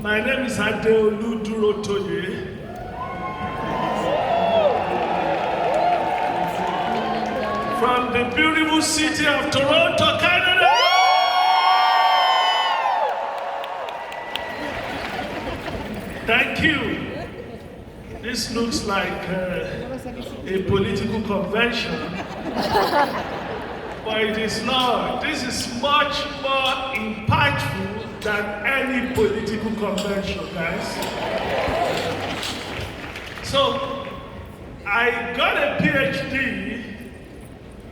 My name is Adeolu Durotoye. From the beautiful city of Toronto, Canada. Thank you. This looks like a political convention, but it is not. This is much more impactful than any political convention, guys. So, I got a PhD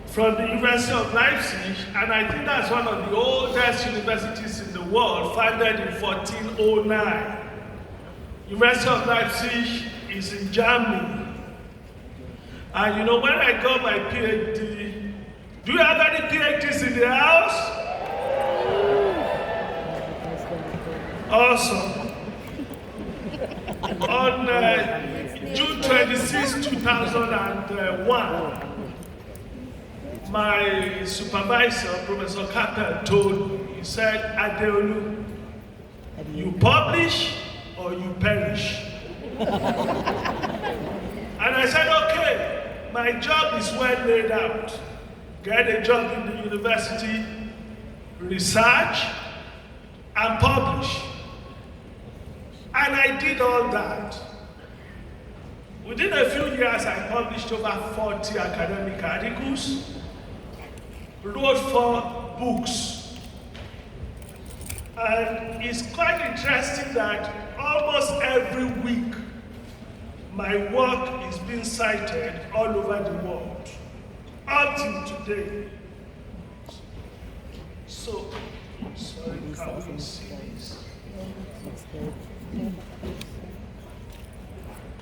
from the University of Leipzig, and I think that's one of the oldest universities in the world, founded in 1409. University of Leipzig is in Germany. And you know, when I got my PhD, do you have any PhDs in the house? Awesome. On June 26, 2001, my supervisor, Professor Capel, told me, he said, Adeolu, you publish or you perish. And I said, okay, my job is well laid out. Get a job in the university, research, and publish. And I did all that. Within a few years, I published over 40 academic articles, wrote 4 books. And it's quite interesting that almost every week, my work is being cited all over the world, until today. So, sorry, can we see this?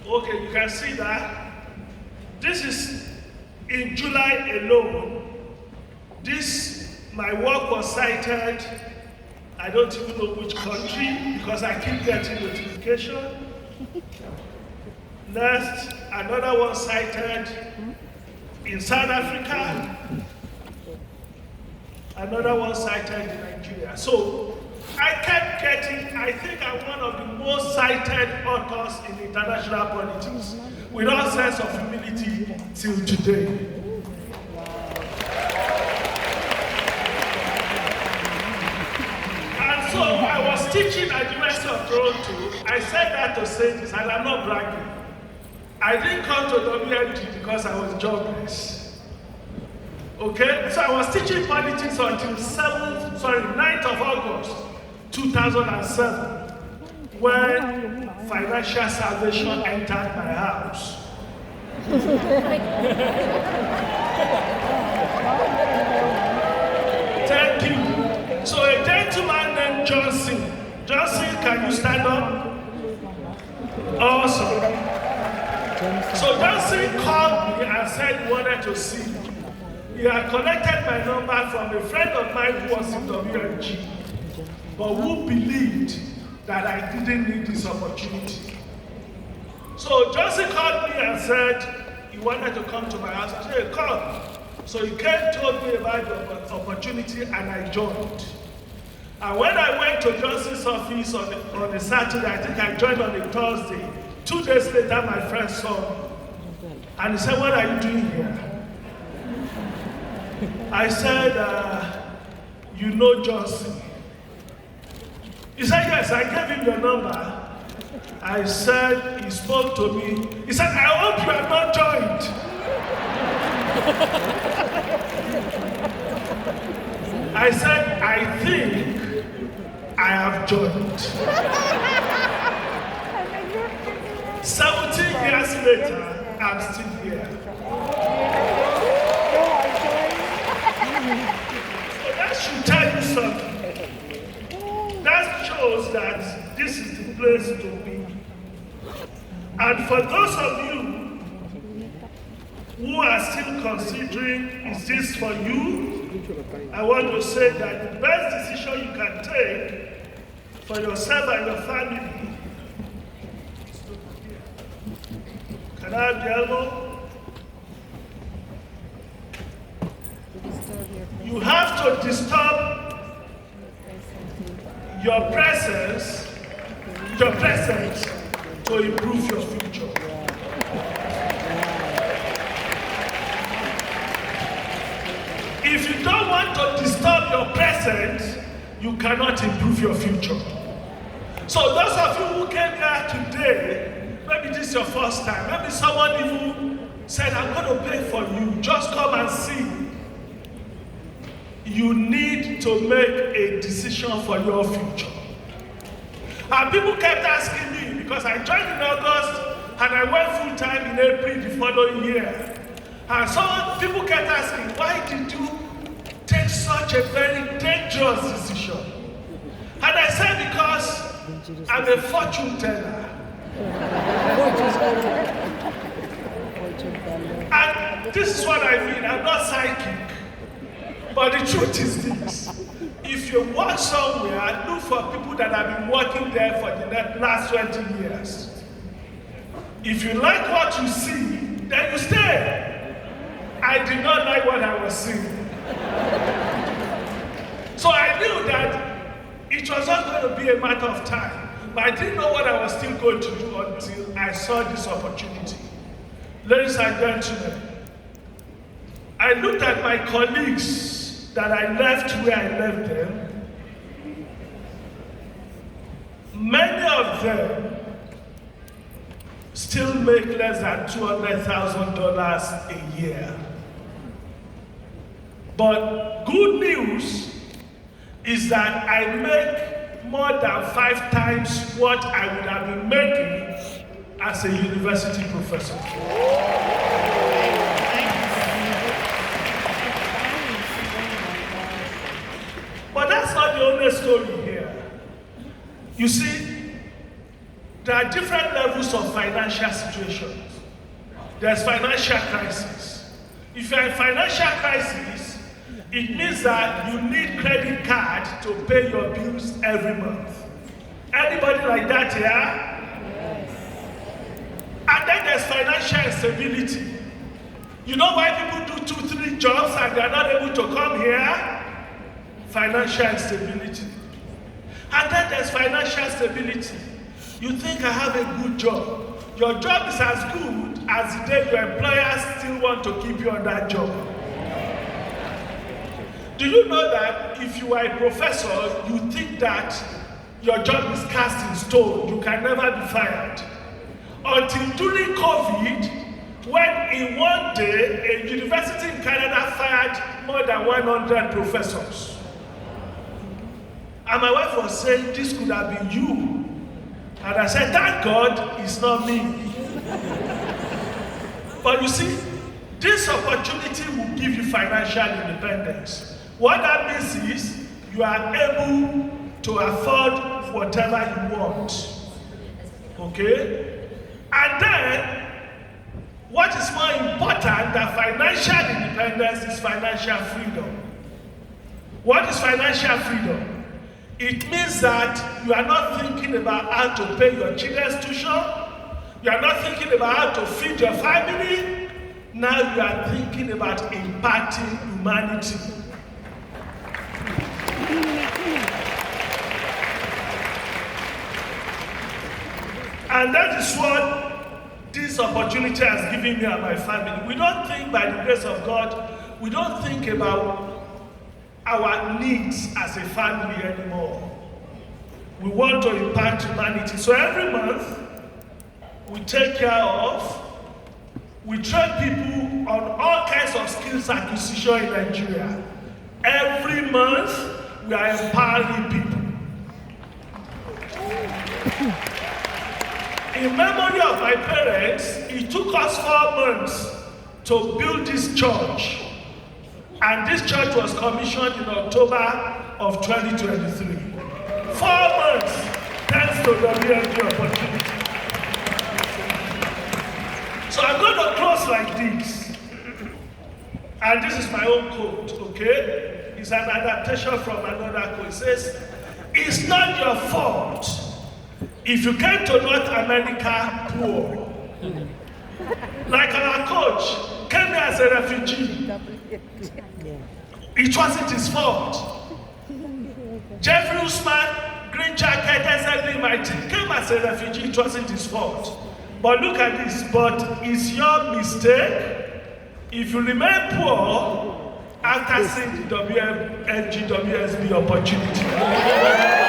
Okay, you can see that. This is in July alone. My work was cited, I don't even know which country, because I keep getting notification. Next, another one cited in South Africa, another one cited in Nigeria. So I kept getting, I think I'm one of the most cited authors in international politics, with all sense of humility till today. And so I was teaching at the University of Toronto. I said that to say this, and I'm not bragging. I didn't come to wfg because I was jobless. Okay? So I was teaching politics until 9th of August, 2007, when financial salvation entered my house. Thank you. So a gentleman named Johnson. Johnson, can you stand up? Awesome. So Johnson called me and said he wanted to see me. He had collected my number from a friend of mine who was in wfg, but who believed that I didn't need this opportunity. So Johnson called me and said he wanted to come to my house. I said, come. So he came, told me about the opportunity, and I joined. And when I went to Johnson's office on a Saturday, I think I joined on a Thursday. 2 days later, my friend saw me. And he said, what are you doing here? I said, you know Johnson. He said, yes, I gave him your number. I said, he spoke to me. He said, I hope you have not joined. I said, I think I have joined. 17 years later, I'm still here. So that should tell you something. That shows that this is the place to be. And for those of you who are still considering, is this for you? I want to say that the best decision you can take for yourself and your family. Can I have the elbow? You have to disturb your presence your present to improve your future. If you don't want to disturb your present, you cannot improve your future. So those of you who came here today, maybe this is your first time, maybe someone even said, I'm going to pay for you, just come and see. You need to make a decision for your future. And people kept asking me, because I joined in August and I went full time in April the following year. And so people kept asking, why did you take such a very dangerous decision? And I said, because I'm a fortune teller. And this is what I mean, I'm not psychic. But the truth is this. If you work somewhere, look for people that have been working there for the last 20 years. If you like what you see, then you stay. I did not like what I was seeing. So I knew that it was not going to be a matter of time. But I didn't know what I was still going to do until I saw this opportunity. Ladies and gentlemen, I looked at my colleagues that I left where I left them. Many of them still make less than $200,000 a year. But good news is that I make more than 5 times what I would have been making as a university professor. But that's not the only story here. You see, there are different levels of financial situations. There's financial crisis. If you're in financial crisis, it means that you need credit card to pay your bills every month. Anybody like that here? Yes. And then there's financial instability. You know why people do 2-3 jobs and they're not able to come here? Financial instability. And then there's financial stability. You think I have a good job. Your job is as good as the day your employers still want to keep you on that job. Do you know that if you are a professor, you think that your job is cast in stone, you can never be fired? Until during COVID, when in one day, a university in Canada fired more than 100 professors. And my wife was saying, this could have been you. And I said, thank God it's not me. But you see, this opportunity will give you financial independence. What that means is, you are able to afford whatever you want. Okay? And then, what is more important than financial independence is financial freedom. What is financial freedom? It means that you are not thinking about how to pay your children's tuition. You are not thinking about how to feed your family. Now you are thinking about impacting humanity. And that is what this opportunity has given me and my family. We don't think, by the grace of God, we don't think about our needs as a family anymore. We want to impact humanity. So every month, we take care of, we train people on all kinds of skills acquisition in Nigeria. Every month, we are empowering people. In memory of my parents, it took us 4 months to build this church. And this church was commissioned in October of 2023. 4 months, thanks to the wfg opportunity. So I'm going to close like this. And this is my own quote, okay? It's an adaptation from another quote. It says, it's not your fault if you came to North America poor. Like our coach came here as a refugee. It wasn't his fault. Jeffrey Usman, Green jacket, exactly my team came as a refugee, it wasn't his fault. But look at this, but it's your mistake if you remain poor after seeing the WFG WSB opportunity.